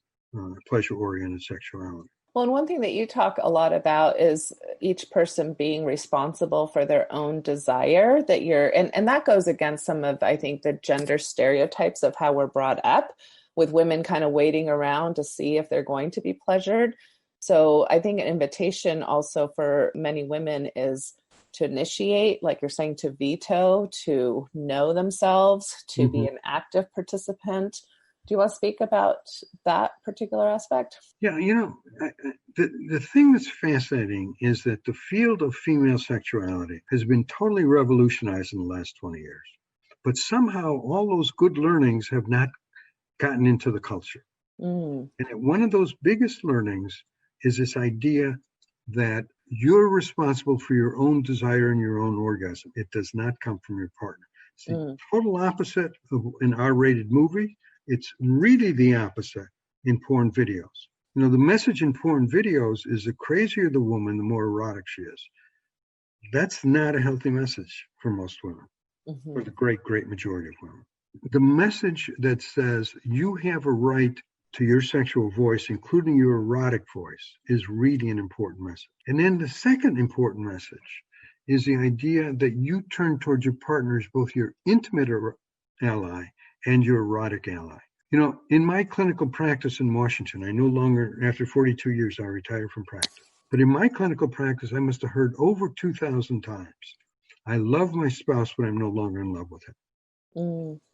pleasure-oriented sexuality. Well, and one thing that you talk a lot about is each person being responsible for their own desire, that and that goes against some of, I think, the gender stereotypes of how we're brought up, with women kind of waiting around to see if they're going to be pleasured. So I think an invitation also for many women is to initiate, like you're saying, to veto, to know themselves, to be an active participant. Do you want to speak about that particular aspect? Yeah, the thing that's fascinating is that the field of female sexuality has been totally revolutionized in the last 20 years. But somehow all those good learnings have not gotten into the culture. And one of those biggest learnings is this idea that you're responsible for your own desire and your own orgasm. It does not come from your partner. It's the total opposite of an R-rated movie. It's really the opposite in porn videos. The message in porn videos is the crazier the woman, the more erotic she is. That's not a healthy message for most women, or the great, great majority of women. The message that says you have a right to your sexual voice, including your erotic voice, is really an important message. And then the second important message is the idea that you turn towards your partner as both your intimate ally and your erotic ally. You know, in my clinical practice in Washington, I no longer, after 42 years, I retired from practice. But in my clinical practice, I must have heard over 2,000 times, I love my spouse, but I'm no longer in love with him.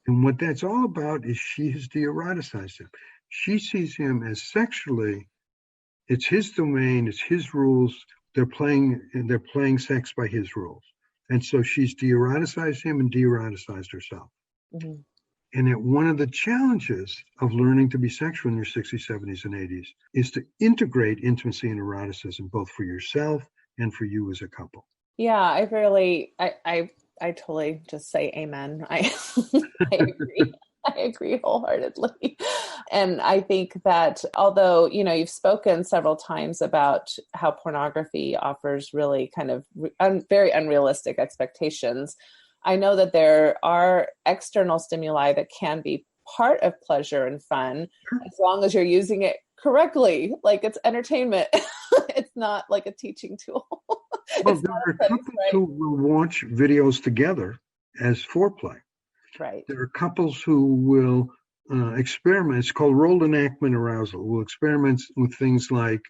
And what that's all about is she has de-eroticized him. She sees him as sexually, it's his domain, it's his rules. They're playing sex by his rules. And so she's de-eroticized him and de-eroticized herself. And that one of the challenges of learning to be sexual in your 60s, 70s, and 80s is to integrate intimacy and eroticism, both for yourself and for you as a couple. Yeah, I totally just say amen. I agree. I agree wholeheartedly. And I think that although, you know, you've spoken several times about how pornography offers really kind of very unrealistic expectations, I know that there are external stimuli that can be part of pleasure and fun, as long as you're using it correctly. Like, it's entertainment. It's not like a teaching tool. Well, there are couples who will watch videos together as foreplay. Right. There are couples who will experiment. It's called role enactment arousal. Will experiment with things like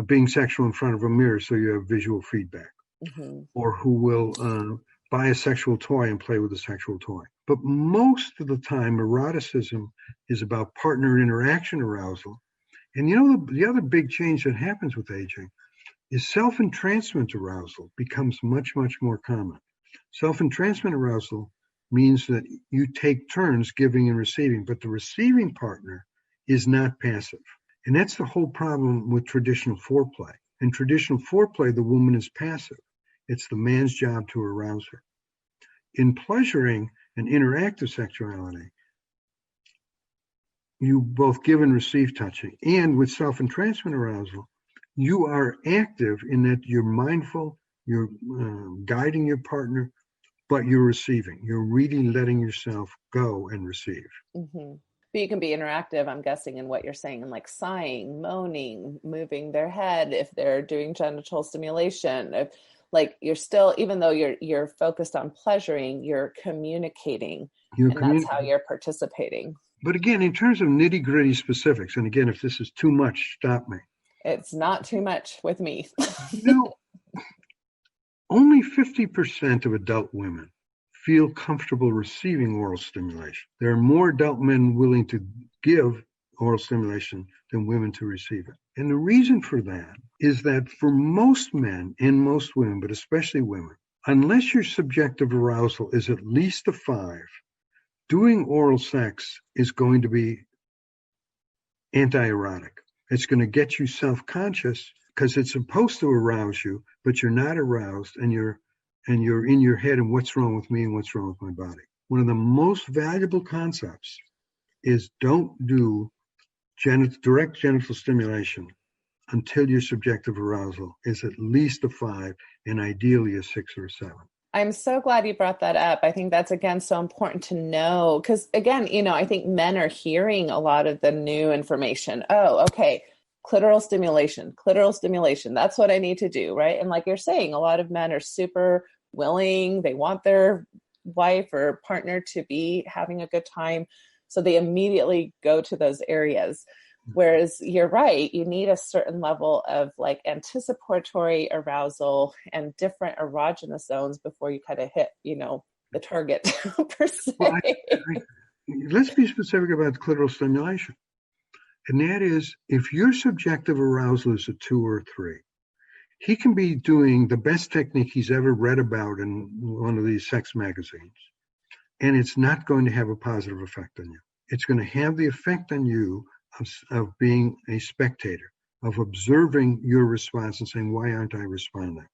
being sexual in front of a mirror so you have visual feedback, or who will buy a sexual toy and play with a sexual toy. But most of the time, eroticism is about partner interaction arousal. And you know, the other big change that happens with aging is self-entrancement arousal becomes much, much more common. Self-entrancement arousal means that you take turns giving and receiving, but the receiving partner is not passive. And that's the whole problem with traditional foreplay. In traditional foreplay, the woman is passive. It's the man's job to arouse her. In pleasuring and interactive sexuality, you both give and receive touching. And with self-entrancement arousal, you are active in that you're mindful, you're guiding your partner, but you're receiving. You're really letting yourself go and receive. But you can be interactive, I'm guessing, in what you're saying, and like sighing, moaning, moving their head if they're doing genital stimulation. If, like, you're still, even though you're focused on pleasuring, you're communicating, that's how you're participating. But again, in terms of nitty-gritty specifics, and again, if this is too much, stop me. It's not too much with me. Only 50% of adult women feel comfortable receiving oral stimulation. There are more adult men willing to give oral stimulation than women to receive it. And the reason for that is that for most men and most women, but especially women, unless your subjective arousal is at least a 5, doing oral sex is going to be anti-erotic. It's going to get you self-conscious because it's supposed to arouse you, but you're not aroused, and you're in your head, and what's wrong with me and what's wrong with my body. One of the most valuable concepts is don't do direct genital stimulation until your subjective arousal is at least a 5 and ideally a 6 or a 7. I'm so glad you brought that up. I think that's, again, so important to know because, again, you know, I think men are hearing a lot of the new information. Oh, okay, clitoral stimulation. That's what I need to do, right? And like you're saying, a lot of men are super willing. They want their wife or partner to be having a good time. So they immediately go to those areas. Whereas you're right, you need a certain level of like anticipatory arousal and different erogenous zones before you kind of hit, you know, the target per se. Well, let's be specific about clitoral stimulation. And that is, if your subjective arousal is a 2 or a 3, he can be doing the best technique he's ever read about in one of these sex magazines, and it's not going to have a positive effect on you. It's going to have the effect on you of being a spectator, of observing your response and saying, why aren't I responding?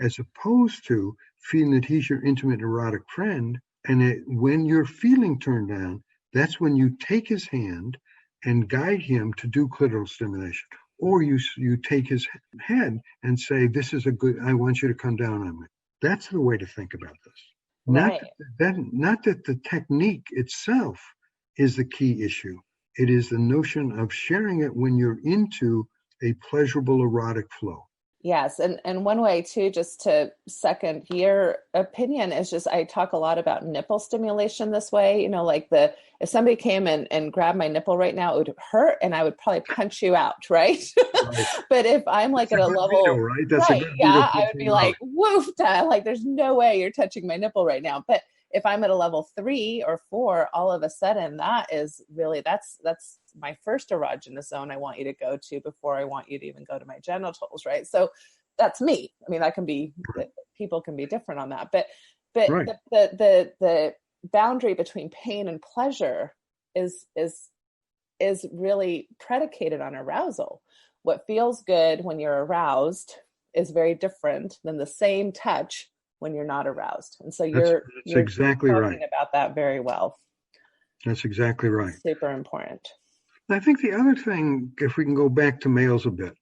As opposed to feeling that he's your intimate erotic friend, and that when you're feeling turned on, that's when you take his hand and guide him to do clitoral stimulation. Or you take his head and say, this is I want you to come down on me. That's the way to think about this. Right. Not that the technique itself is the key issue. It is the notion of sharing it when you're into a pleasurable erotic flow. Yes. And one way too, just to second your opinion, is just, I talk a lot about nipple stimulation this way, like if somebody came and grabbed my nipple right now, it would hurt and I would probably punch you out. Right. Right. But if I'm like That's at a level, veto, right? That's right. a good Yeah. veto I would be like, woof, like there's no way you're touching my nipple right now. But if I'm at a level 3 or 4, all of a sudden that is really, that's my first erogenous zone I want you to go to before I want you to even go to my genitals. Right. So that's me. I mean, that can be, people can be different on that, but right. the boundary between pain and pleasure is really predicated on arousal. What feels good when you're aroused is very different than the same touch when you're not aroused. And so you're exactly talking right about that very well. That's exactly right. Super important. I think the other thing, if we can go back to males a bit,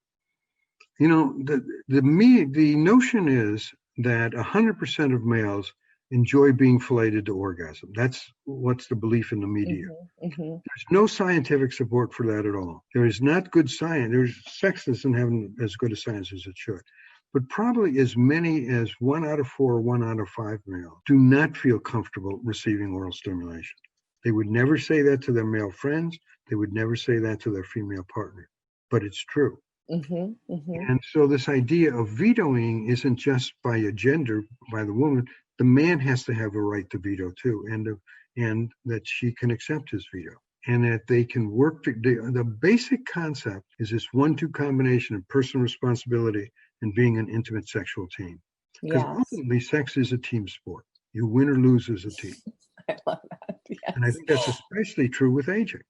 the notion is that 100% of males enjoy being filleted to orgasm. That's what's the belief in the media. Mm-hmm. There's no scientific support for that at all. There is not good science. Sex doesn't have as good a science as it should. But probably as many as 1 out of 4, 1 out of 5 males do not feel comfortable receiving oral stimulation. They would never say that to their male friends. They would never say that to their female partner. But it's true. Mm-hmm. Mm-hmm. And so this idea of vetoing isn't just by a gender, by the woman. The man has to have a right to veto too, and that she can accept his veto, and that they can work. The basic concept is this 1-2 combination of personal responsibility and being an intimate sexual team. Because ultimately, sex is a team sport. You win or lose as a team. I love that. Yes. And I think that's especially true with aging.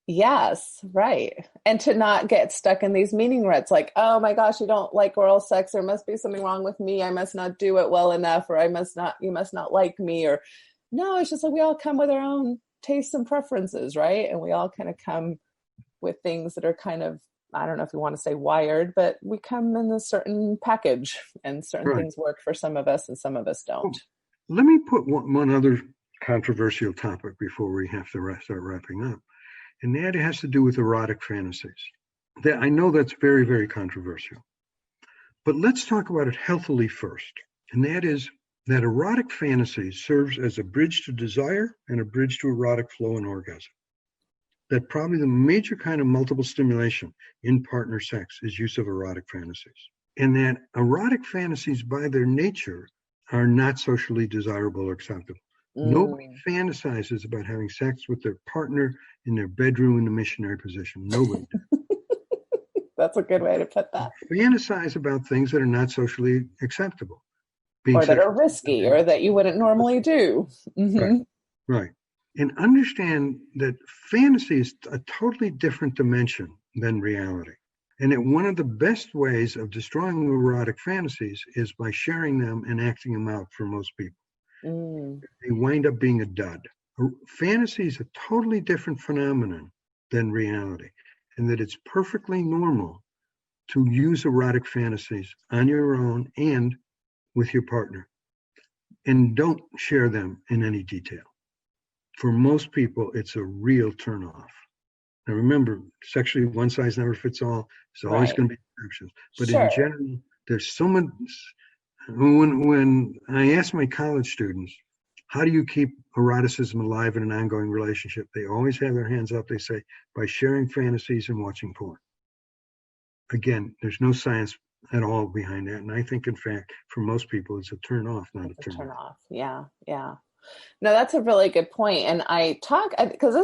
Yes, right. And to not get stuck in these meaning ruts like, oh my gosh, you don't like oral sex. There must be something wrong with me. I must not do it well enough, or you must not like me. Or no, it's just like we all come with our own tastes and preferences, right? And we all kind of come with things that are kind of, I don't know if you want to say wired, but we come in a certain package, and certain things work for some of us and some of us don't. Let me put one other controversial topic before we have to start wrapping up. And that has to do with erotic fantasies. I know that's very, very controversial. But let's talk about it healthily first. And that is that erotic fantasy serves as a bridge to desire and a bridge to erotic flow and orgasm. That probably the major kind of multiple stimulation in partner sex is use of erotic fantasies. And that erotic fantasies by their nature are not socially desirable or acceptable. Nobody fantasizes about having sex with their partner in their bedroom in the missionary position. Nobody does. That's a good way to put that. Fantasize about things that are not socially acceptable. Or that are risky, or that you wouldn't normally do. Mm-hmm. Right. And understand that fantasy is a totally different dimension than reality. And that one of the best ways of destroying erotic fantasies is by sharing them and acting them out for most people. They wind up being a dud. Fantasy is a totally different phenomenon than reality, and that it's perfectly normal to use erotic fantasies on your own and with your partner, and don't share them in any detail. For most people, it's a real turnoff. Now remember, sexually, one size never fits all. There's always going to be exceptions, but in general, there's so much. When I ask my college students, how do you keep eroticism alive in an ongoing relationship? They always have their hands up. They say, by sharing fantasies and watching porn. Again, there's no science at all behind that. And I think, in fact, for most people, it's a turn off, not a turn off. Yeah, yeah. No, that's a really good point. And I talk, because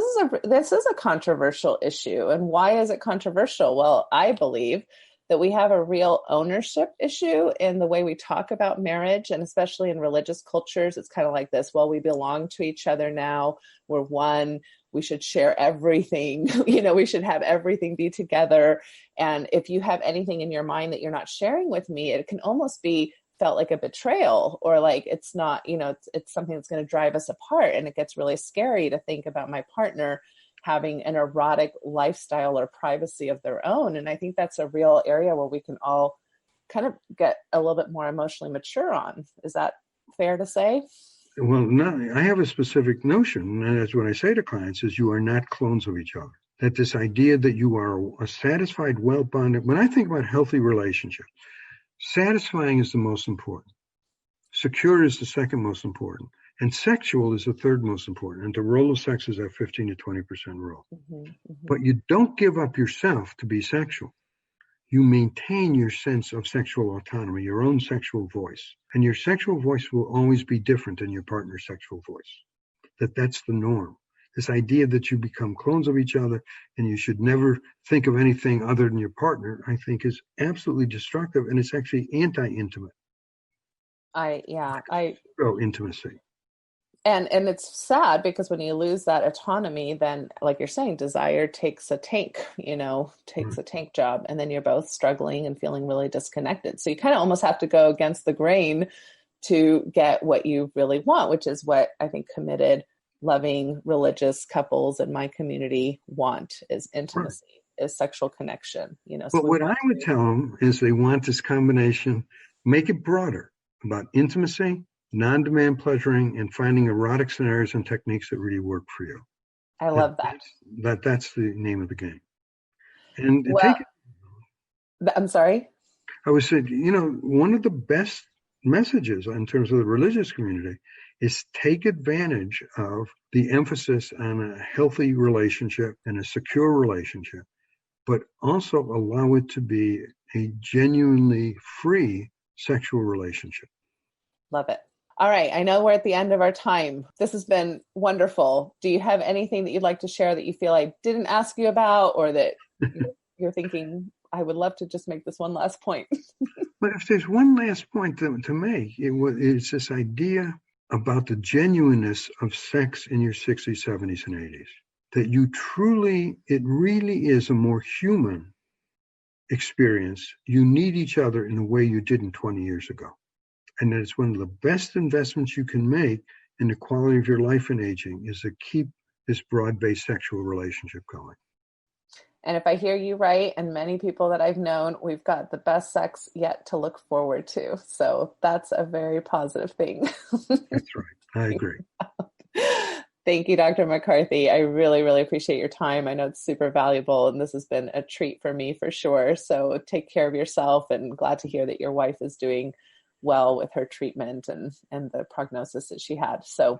this is a controversial issue. And why is it controversial? Well, I believe that we have a real ownership issue in the way we talk about marriage, and especially in religious cultures. It's kind of like this, well, we belong to each other now. We're one. We should share everything. We should have everything be together. And if you have anything in your mind that you're not sharing with me, it can almost be felt like a betrayal, or like it's not, it's something that's going to drive us apart. And it gets really scary to think about my partner having an erotic lifestyle or privacy of their own. And I think that's a real area where we can all kind of get a little bit more emotionally mature on. Is that fair to say? Well, no, I have a specific notion, and that's what I say to clients, is you are not clones of each other. that this idea that you are a satisfied, well-bonded, when I think about healthy relationships, satisfying is the most important. Secure is the second most important. And sexual is the third most important. And the role of sex is that 15 to 20% role. But you don't give up yourself to be sexual. You maintain your sense of sexual autonomy, your own sexual voice. And your sexual voice will always be different than your partner's sexual voice. That's the norm. This idea that you become clones of each other and you should never think of anything other than your partner, I think is absolutely destructive, and it's actually anti-intimate. Intimacy. And it's sad because when you lose that autonomy, then, like you're saying, desire takes a tank job, and then you're both struggling and feeling really disconnected. So you kind of almost have to go against the grain to get what you really want, which is what I think committed, loving, religious couples in my community want, is intimacy, is sexual connection. But what I would tell them is they want this combination, make it broader about intimacy, non-demand pleasuring, and finding erotic scenarios and techniques that really work for you. I love that. That's the name of the game. And I'm sorry? I was saying, one of the best messages in terms of the religious community is take advantage of the emphasis on a healthy relationship and a secure relationship, but also allow it to be a genuinely free sexual relationship. Love it. All right. I know we're at the end of our time. This has been wonderful. Do you have anything that you'd like to share that you feel I didn't ask you about, or that you're thinking, I would love to just make this one last point? But if there's one last point to make, it's this idea about the genuineness of sex in your 60s, 70s, and 80s. That it really is a more human experience. You need each other in a way you didn't 20 years ago. And that it's one of the best investments you can make in the quality of your life and aging is to keep this broad-based sexual relationship going. And if I hear you right, and many people that I've known, we've got the best sex yet to look forward to. So that's a very positive thing. That's right. I agree. Thank you, Dr. McCarthy. I really, really appreciate your time. I know it's super valuable, and this has been a treat for me for sure. So take care of yourself, and glad to hear that your wife is doing well with her treatment and the prognosis that she had. So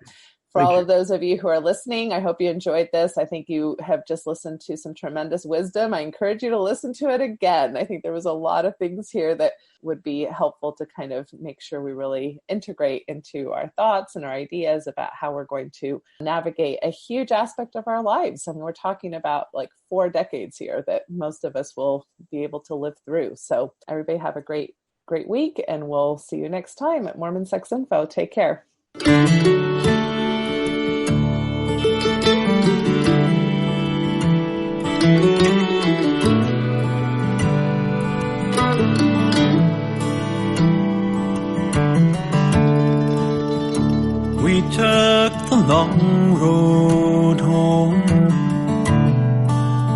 for all of those of you who are listening, I hope you enjoyed this. I think you have just listened to some tremendous wisdom. I encourage you to listen to it again. I think there was a lot of things here that would be helpful to kind of make sure we really integrate into our thoughts and our ideas about how we're going to navigate a huge aspect of our lives. I mean, we're talking about like 4 decades here that most of us will be able to live through. So everybody have a great week, and we'll see you next time at Mormon Sex Info. Take care. We took the long road home,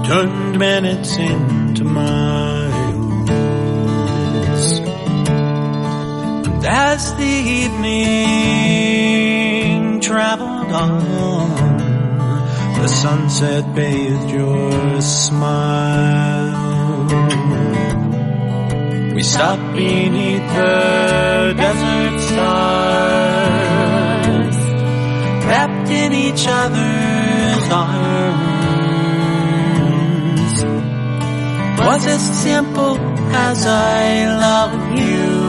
turned minutes into miles. And as the evening traveled on, the sunset bathed your smile. We stopped beneath the desert stars, wrapped in each other's arms. Was as simple as I love you,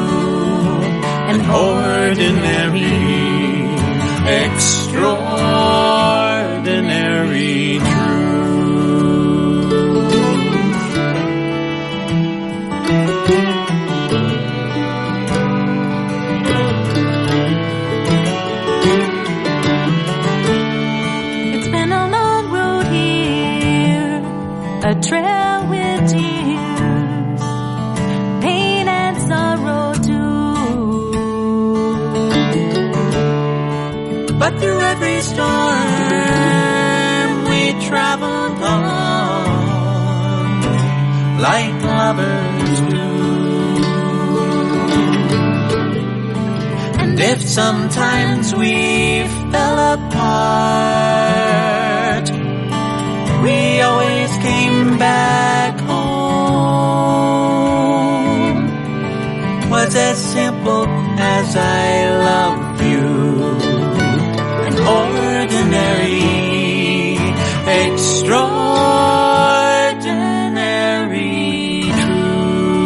an ordinary, extraordinary truth. It's been a long road here, a trail with tears, pain and sorrow too. But through every storm we traveled on, like lovers do. And if sometimes we fell apart, we always came back home was as simple as I love you. An ordinary, extraordinary truth.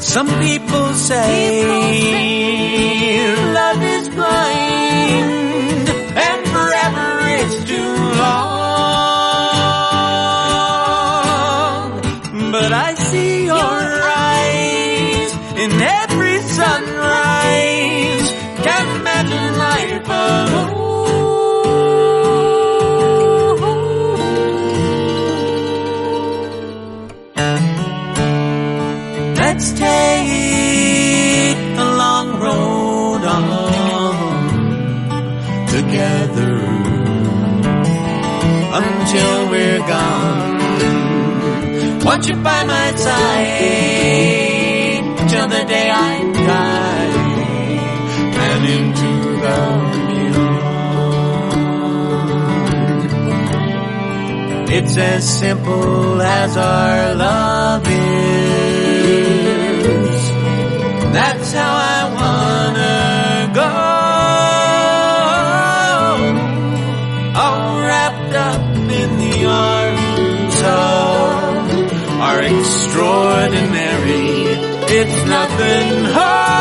Some people say love is blind and forever is too long. But I see your eyes in every sunrise. Can't imagine life alone. Let's take a long road on together until we're gone. Want you by my side till the day I die and into the beyond. It's as simple as our love is. That's how I wanna go, all wrapped up in the arms of our extraordinary. It's nothing hard.